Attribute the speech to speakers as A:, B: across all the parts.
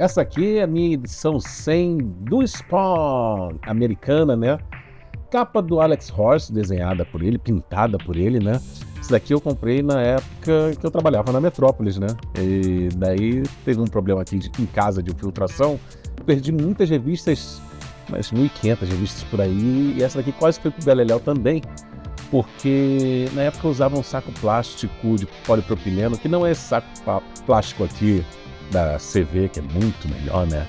A: Essa aqui é a minha edição 100 do Spawn, americana, né? Capa do Alex Ross, desenhada por ele, pintada por ele, né? Isso daqui eu comprei na época que eu trabalhava na Metrópolis, né? E daí teve um problema aqui em casa de infiltração. Perdi muitas revistas, umas 1.500 revistas por aí, e essa daqui quase foi pro Beleléu também, porque na época eu usava um saco plástico de polipropileno, que não é esse saco plástico aqui da CV, que é muito melhor, né?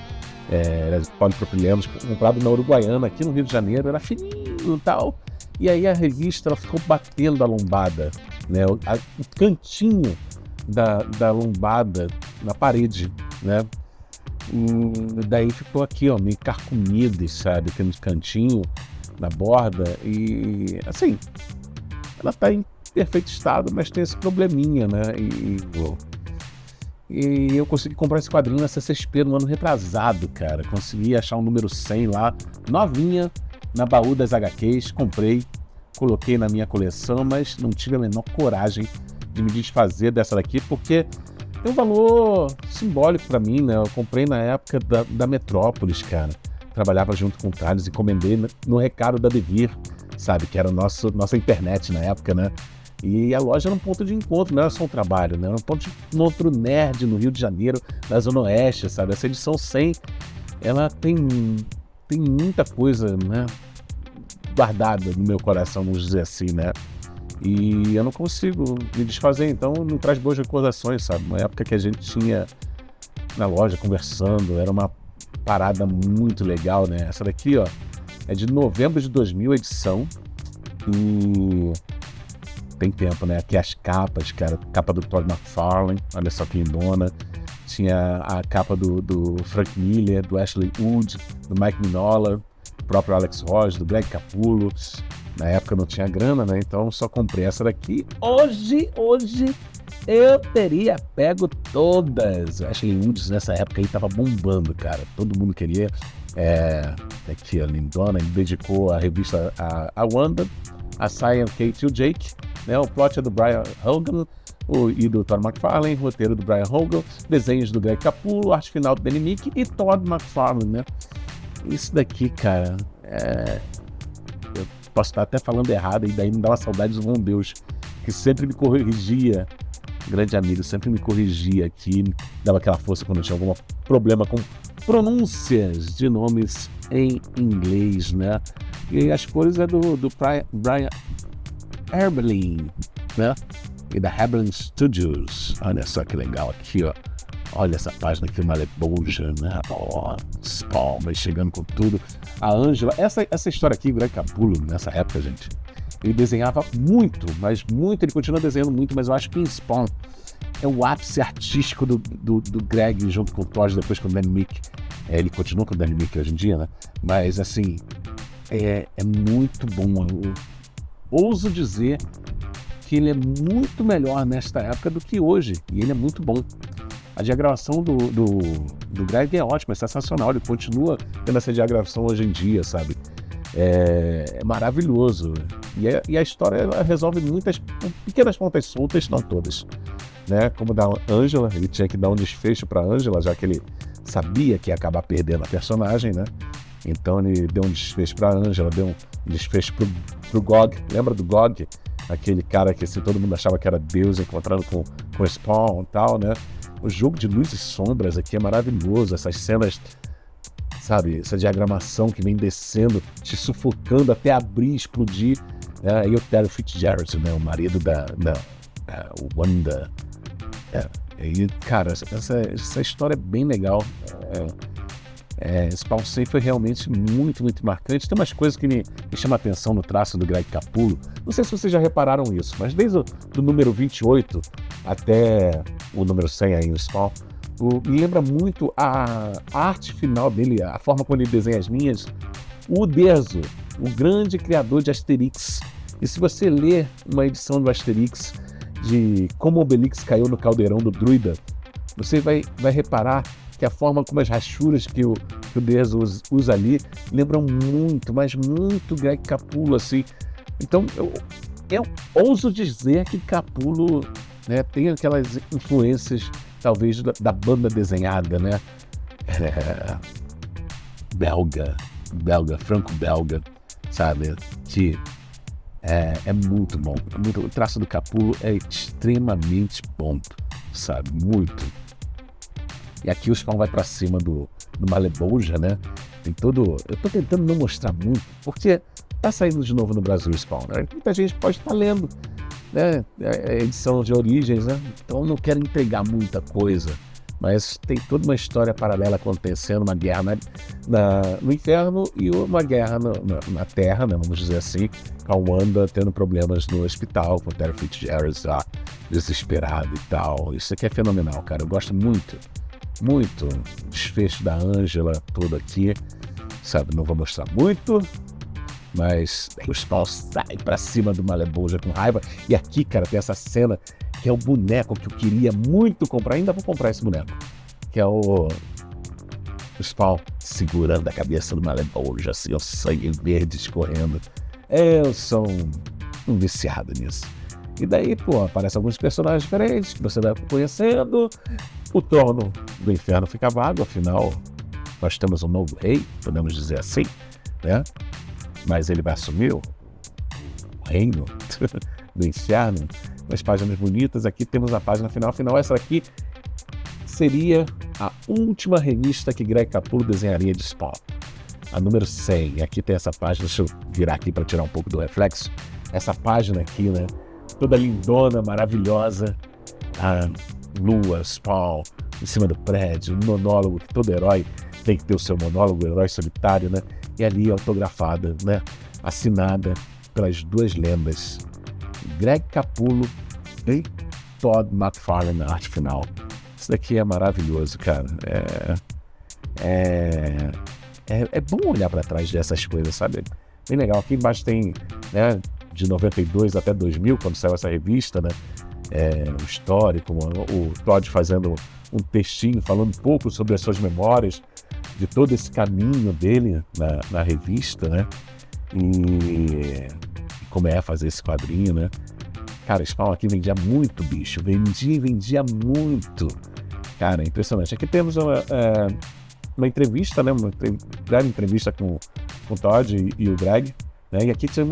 A: Era polipropileno comprado na Uruguaiana, aqui no Rio de Janeiro, era fininho e tal. E aí a revista ela ficou batendo a lombada, né? O cantinho da lombada na parede, né? E daí ficou aqui, ó, meio carcomido, sabe? Aqui no cantinho, na borda. E assim, ela tá em perfeito estado, mas tem esse probleminha, né? E eu consegui comprar esse quadrinho na CCXP no ano retrasado, cara. Consegui achar um número 100 lá, novinha, na baú das HQs. Comprei, coloquei na minha coleção, mas não tive a menor coragem de me desfazer dessa daqui, porque tem um valor simbólico pra mim, né? Eu comprei na época da Metrópolis, cara. Trabalhava junto com o Thales, encomendei no recado da Devir, sabe? Que era nossa internet na época, né? E a loja era um ponto de encontro, não era só um trabalho, né? Era um ponto de encontro nerd no Rio de Janeiro, na Zona Oeste, sabe? Essa edição 100, ela tem muita coisa, né, guardada no meu coração, vamos dizer assim, né? E eu não consigo me desfazer, então me traz boas recordações, sabe? Uma época que a gente tinha na loja conversando, era uma parada muito legal, né? Essa daqui, ó, é de novembro de 2000, edição, e tem tempo, né? Aqui as capas, cara, capa do Todd McFarlane, olha só que lindona. Tinha a capa do Frank Miller, do Ashley Wood, do Mike Mignola, do próprio Alex Ross, do Greg Capullo. Na época não tinha grana, né? Então só comprei essa daqui. Hoje eu teria pego todas. Ashley Wood nessa época aí tava bombando, cara. Todo mundo queria. Aqui a lindona, ele dedicou a revista a Wanda, a Cyan, Kate e o Jake, né? O plot é do Brian Hogan e do Todd McFarlane, roteiro do Brian Hogan, desenhos do Greg Capullo, arte final do Danny Mick e Todd McFarlane, né? Isso daqui, cara, eu posso estar até falando errado e daí me dá uma saudade do bom Deus, que sempre me corrigia, grande amigo, sempre me corrigia aqui, dava aquela força quando tinha algum problema com pronúncias de nomes em inglês, né? E as cores é do Brian Herberlin, né? E da Herberlin Studios. Olha só que legal aqui, ó. Olha essa página aqui, Malebolgia, né? Ó, Spawn, vai chegando com tudo. A Ângela, essa história aqui, o Greg Capullo, nessa época, gente, ele desenhava muito, mas muito, ele continua desenhando muito, mas eu acho que em Spawn é o ápice artístico do Greg junto com o Todd, depois com o Danny Mick. Ele continua com o Danny Mick hoje em dia, né? Mas, assim, é muito bom. Eu ouso dizer que ele é muito melhor nesta época do que hoje, e ele é muito bom. A diagramação do Greg é ótima, é sensacional, ele continua tendo essa diagramação hoje em dia, sabe? É maravilhoso. E a história ela resolve muitas pequenas pontas soltas, não todas, né? Como da Ângela, ele tinha que dar um desfecho para Ângela, já que ele sabia que ia acabar perdendo a personagem, né? Então ele deu um desfecho para Ângela, deu um desfecho pro Gog. Lembra do Gog? Aquele cara que assim, todo mundo achava que era Deus, encontrando com o Spawn e tal, né? O jogo de luz e sombras aqui é maravilhoso, essas cenas, sabe? Essa diagramação que vem descendo, te sufocando até abrir, explodir, né? E o Terry Fitzgerald, né? O marido da Wanda. E, cara, essa história é bem legal. Spawn 100 foi realmente muito, muito marcante. Tem umas coisas que me chamam a atenção no traço do Greg Capullo. Não sei se vocês já repararam isso, mas desde o número 28 até o número 100 aí no Spawn, me lembra muito a arte final dele, a forma como ele desenha as linhas. O Uderzo, o grande criador de Asterix. E se você ler uma edição do Asterix de como o Obelix caiu no caldeirão do Druida, você vai reparar que a forma como as rachuras que o Uderzo usa ali lembram muito, mas muito Greg Capullo, assim. Então, eu ouso dizer que Capullo, né, tem aquelas influências, talvez, da banda desenhada, né? belga, franco-belga, sabe? Que é muito bom. O traço do Capullo é extremamente bom, sabe? Muito. E aqui o Spawn vai pra cima do Malebolgia, né? Tem todo... Eu tô tentando não mostrar muito, porque tá saindo de novo no Brasil o Spawn, né? Muita gente pode estar lendo, né? É edição de origens, né? Então eu não quero entregar muita coisa. Mas tem toda uma história paralela acontecendo, uma guerra no inferno e uma guerra na Terra, né, vamos dizer assim, com a Wanda tendo problemas no hospital, com o Terry Fitzgerald já desesperado e tal. Isso aqui é fenomenal, cara. Eu gosto muito, muito. O desfecho da Angela todo aqui, sabe? Não vou mostrar muito, mas o Spawn sai pra cima do Malebolgia com raiva. E aqui, cara, tem essa cena que é o boneco que eu queria muito comprar. Ainda vou comprar esse boneco, que é o Spawn segurando a cabeça do Malebolgia, assim, o sangue verde escorrendo. Eu sou um viciado nisso. E daí, pô, aparecem alguns personagens diferentes que você vai conhecendo. O trono do inferno fica vago, afinal, nós temos um novo rei, podemos dizer assim, né? Mas ele vai assumir o reino do inferno. Umas páginas bonitas. Aqui temos a página final. Afinal, essa aqui seria a última revista que Greg Capullo desenharia de Spawn. A número 100. E aqui tem essa página. Deixa eu virar aqui para tirar um pouco do reflexo. Essa página aqui, né? Toda lindona, maravilhosa. A lua, Spawn, em cima do prédio. Um monólogo, que todo herói tem que ter o seu monólogo, o herói solitário, né? E ali autografada, né? Assinada pelas duas lendas, Greg Capullo e Todd McFarlane na arte final. Isso daqui é maravilhoso, cara. É bom olhar para trás dessas coisas, sabe? Bem legal. Aqui embaixo tem, né, de 92 até 2000, quando saiu essa revista, né? O histórico, o Todd fazendo um textinho, falando um pouco sobre as suas memórias, de todo esse caminho dele na revista, né? E como é fazer esse quadrinho, né? Cara, Spawn aqui vendia muito, bicho. Vendia muito. Cara, impressionante. Aqui temos uma entrevista, né? Uma grande entrevista com o Todd e o Greg, né? E aqui tem um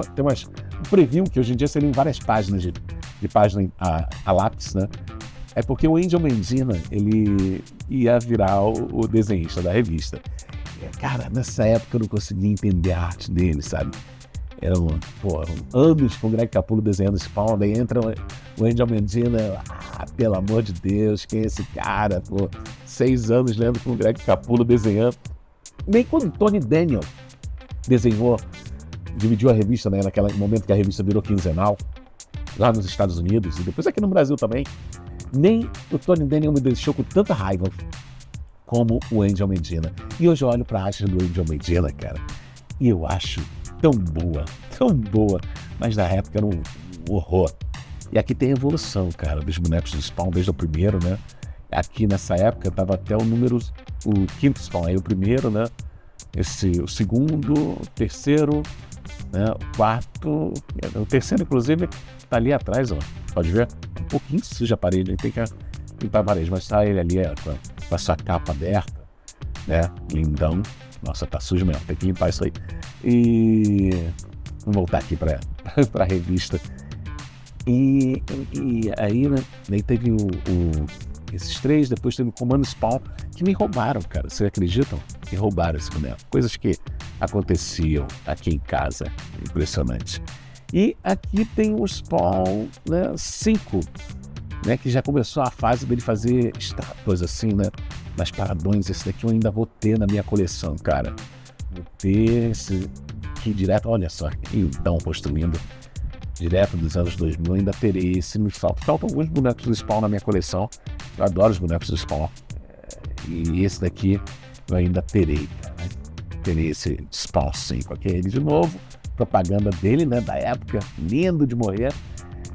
A: preview, que hoje em dia seriam várias páginas de página a lápis, né? É porque o Angel Mendina, ele ia virar o desenhista da revista. Cara, nessa época eu não conseguia entender a arte dele, sabe? Eram anos com o Greg Capullo desenhando Spawn, daí entra o Angel Mendina, pelo amor de Deus, quem é esse cara? Pô, 6 anos lendo com o Greg Capullo desenhando. Nem quando o Tony Daniel dividiu a revista, né, naquele momento que a revista virou quinzenal, lá nos Estados Unidos e depois aqui no Brasil também, nem o Tony Daniel me deixou com tanta raiva como o Angel Mendina. E hoje eu olho pra arte do Angel Mendina, cara, e eu acho tão boa, mas na época era um horror. E aqui tem a evolução, cara, dos bonecos do Spawn desde o primeiro, né? Aqui nessa época tava até o 5º Spawn, aí o primeiro, né? O segundo, o terceiro, né? O quarto, o terceiro inclusive tá ali atrás, ó, pode ver? Um pouquinho suja a parede, tem que limpar a parede, mas tá ele ali com a sua capa aberta, né? Lindão. Nossa, tá sujo mesmo, tem que limpar isso aí. E vamos voltar aqui pra revista. E aí, né? Daí teve esses 3, depois teve o Comando Spawn, que me roubaram, cara. Vocês acreditam? Me roubaram esse boneco. Coisas que aconteciam aqui em casa. Impressionante. E aqui tem o Spawn, né, 5, né, que já começou a fase dele fazer estátuas assim, né, nas paradões. Esse daqui eu ainda vou ter na minha coleção, cara. Vou ter esse aqui direto, olha só, então construindo direto dos anos 2000, eu ainda terei esse. Faltam alguns bonecos do Spawn na minha coleção. Eu adoro os bonecos do Spawn. E esse daqui eu ainda terei, cara, né? Terei esse Spawn 5 aqui, ele de novo. Propaganda dele, né, da época, lindo de morrer.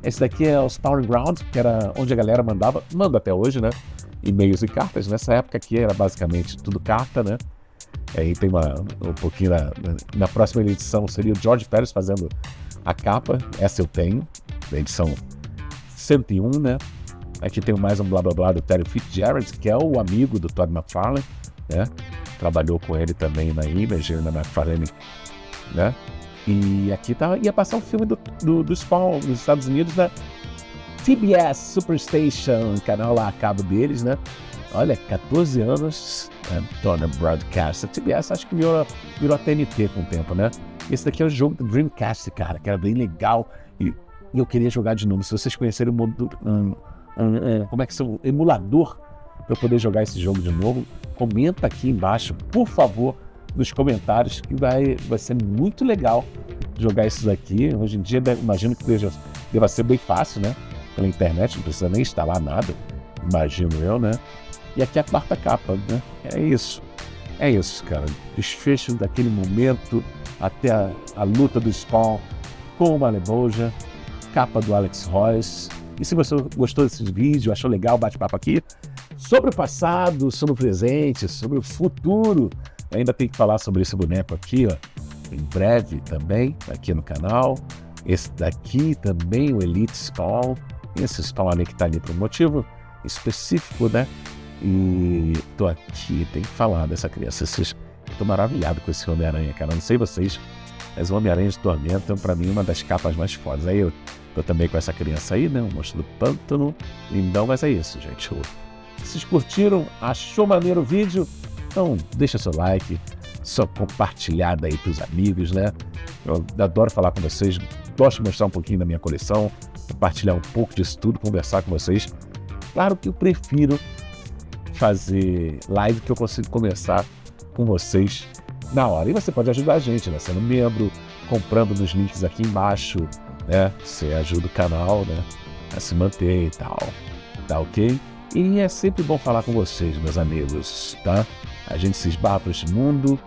A: Esse daqui é o Spawn Ground, que era onde a galera manda até hoje, né, e-mails e cartas. Nessa época aqui era basicamente tudo carta, né. Aí tem um pouquinho na próxima edição seria o George Pérez fazendo a capa. Essa eu tenho, da edição 101, né. Aqui tem mais um blá blá blá do Terry Fitzgerald, que é o amigo do Todd McFarlane, né? Trabalhou com ele também na Image, na McFarlane, né? E aqui ia passar um filme do Spawn nos Estados Unidos, né? TBS Superstation, canal lá a cabo deles, né? Olha, 14 anos, Turner Broadcast. A TBS acho que virou a TNT com o tempo, né? Esse daqui é o jogo do Dreamcast, cara, que era bem legal e eu queria jogar de novo. Se vocês conhecerem o modo, como é que são, emulador para eu poder jogar esse jogo de novo, comenta aqui embaixo, por favor, nos comentários, que vai ser muito legal jogar isso daqui. Hoje em dia, imagino que deva ser bem fácil, né? Pela internet, não precisa nem instalar nada, imagino eu, né? E aqui é a quarta capa, né? É isso, cara. Desfecho daquele momento até a luta do Spawn com o Malebolgia, capa do Alex Royce. E se você gostou desse vídeo, achou legal o bate-papo aqui, sobre o passado, sobre o presente, sobre o futuro, ainda tem que falar sobre esse boneco aqui, ó, em breve também, aqui no canal. Esse daqui também, o Elite Spawn. Esse Spawn ali que tá ali por um motivo específico, né? E tô aqui, tem que falar dessa criança. Tô maravilhado com esse Homem-Aranha, cara. Não sei vocês, mas o Homem-Aranha de Tormenta é pra mim uma das capas mais fodas. Aí eu tô também com essa criança aí, né? O monstro do pântano. Lindão, mas é isso, gente. Vocês curtiram? Achou maneiro o vídeo? Então deixa seu like, só compartilhada aí pros amigos, né? Eu adoro falar com vocês, gosto de mostrar um pouquinho da minha coleção, compartilhar um pouco disso tudo, conversar com vocês. Claro que eu prefiro fazer live que eu consigo conversar com vocês na hora. E você pode ajudar a gente, né? Sendo membro, comprando nos links aqui embaixo, né? Você ajuda o canal, né? A se manter e tal. Tá ok? E é sempre bom falar com vocês, meus amigos, tá? A gente se esbarra para este mundo.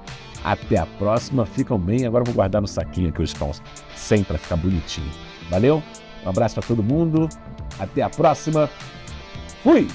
A: Até a próxima. Ficam bem. Agora eu vou guardar no saquinho aqui os Spawns 100 para ficar bonitinho. Valeu? Um abraço para todo mundo. Até a próxima. Fui!